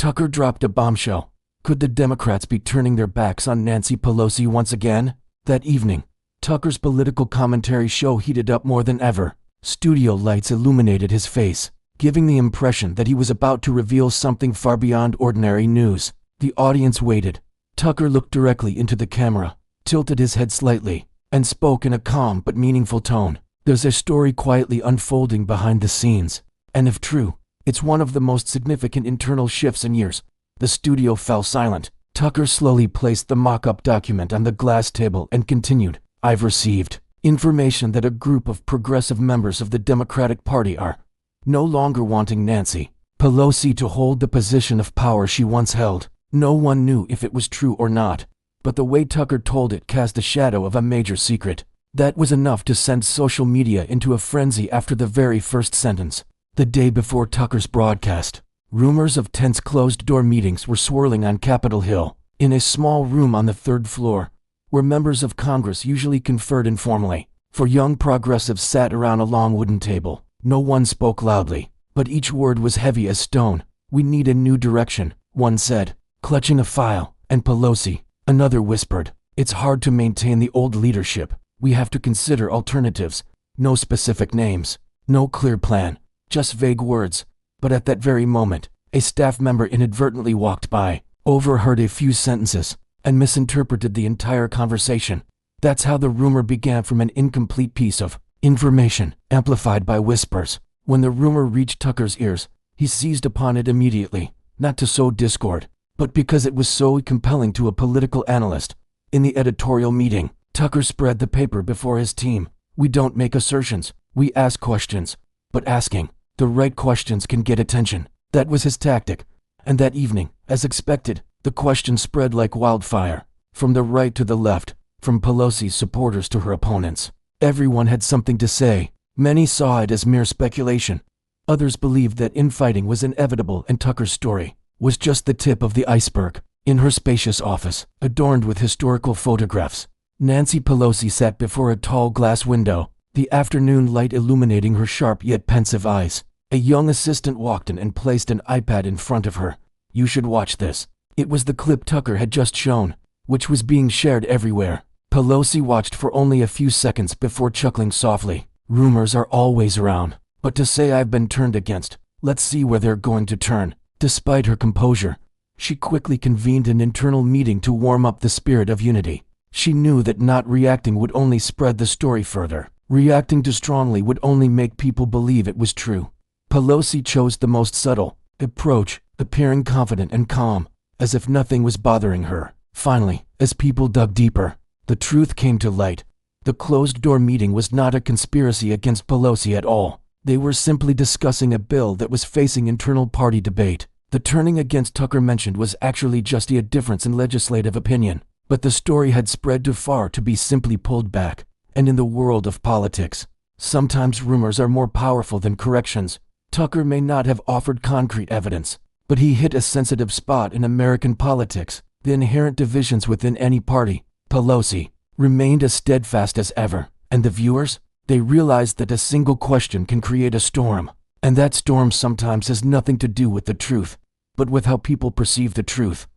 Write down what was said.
Tucker dropped a bombshell. Could the Democrats be turning their backs on Nancy Pelosi once again? That evening, Tucker's political commentary show heated up more than ever. Studio lights illuminated his face, giving the impression that he was about to reveal something far beyond ordinary news. The audience waited. Tucker looked directly into the camera, tilted his head slightly, and spoke in a calm but meaningful tone. There's a story quietly unfolding behind the scenes, and if true, it's one of the most significant internal shifts in years. The studio fell silent. Tucker slowly placed the mock-up document on the glass table and continued. I've received information that a group of progressive members of the Democratic Party are no longer wanting Nancy Pelosi to hold the position of power she once held. No one knew if it was true or not, but the way Tucker told it cast a shadow of a major secret. That was enough to send social media into a frenzy after the very first sentence. The day before Tucker's broadcast, rumors of tense closed-door meetings were swirling on Capitol Hill, in a small room on the third floor, where members of Congress usually conferred informally. For young progressives sat around a long wooden table. No one spoke loudly, but each word was heavy as stone. We need a new direction, one said, clutching a file. And Pelosi, another whispered, it's hard to maintain the old leadership. We have to consider alternatives. No specific names, no clear plan, just vague words. But at that very moment, a staff member inadvertently walked by, overheard a few sentences, and misinterpreted the entire conversation. That's how the rumor began, from an incomplete piece of information, amplified by whispers. When the rumor reached Tucker's ears, he seized upon it immediately, not to sow discord, but because it was so compelling to a political analyst. In the editorial meeting, Tucker spread the paper before his team. We don't make assertions, we ask questions. But asking the right questions can get attention. That was his tactic. And that evening, as expected, the questions spread like wildfire. From the right to the left, from Pelosi's supporters to her opponents. Everyone had something to say. Many saw it as mere speculation. Others believed that infighting was inevitable, and Tucker's story was just the tip of the iceberg. In her spacious office, adorned with historical photographs, Nancy Pelosi sat before a tall glass window, the afternoon light illuminating her sharp yet pensive eyes. A young assistant walked in and placed an iPad in front of her. You should watch this. It was the clip Tucker had just shown, which was being shared everywhere. Pelosi watched for only a few seconds before chuckling softly. Rumors are always around, but to say I've been turned against, let's see where they're going to turn. Despite her composure, she quickly convened an internal meeting to warm up the spirit of unity. She knew that not reacting would only spread the story further. Reacting too strongly would only make people believe it was true. Pelosi chose the most subtle approach, appearing confident and calm, as if nothing was bothering her. Finally, as people dug deeper, the truth came to light. The closed-door meeting was not a conspiracy against Pelosi at all. They were simply discussing a bill that was facing internal party debate. The turning against Tucker mentioned was actually just a difference in legislative opinion, but the story had spread too far to be simply pulled back. And in the world of politics, sometimes rumors are more powerful than corrections. Tucker may not have offered concrete evidence, but he hit a sensitive spot in American politics, the inherent divisions within any party. Pelosi remained as steadfast as ever, and the viewers, they realized that a single question can create a storm, and that storm sometimes has nothing to do with the truth, but with how people perceive the truth.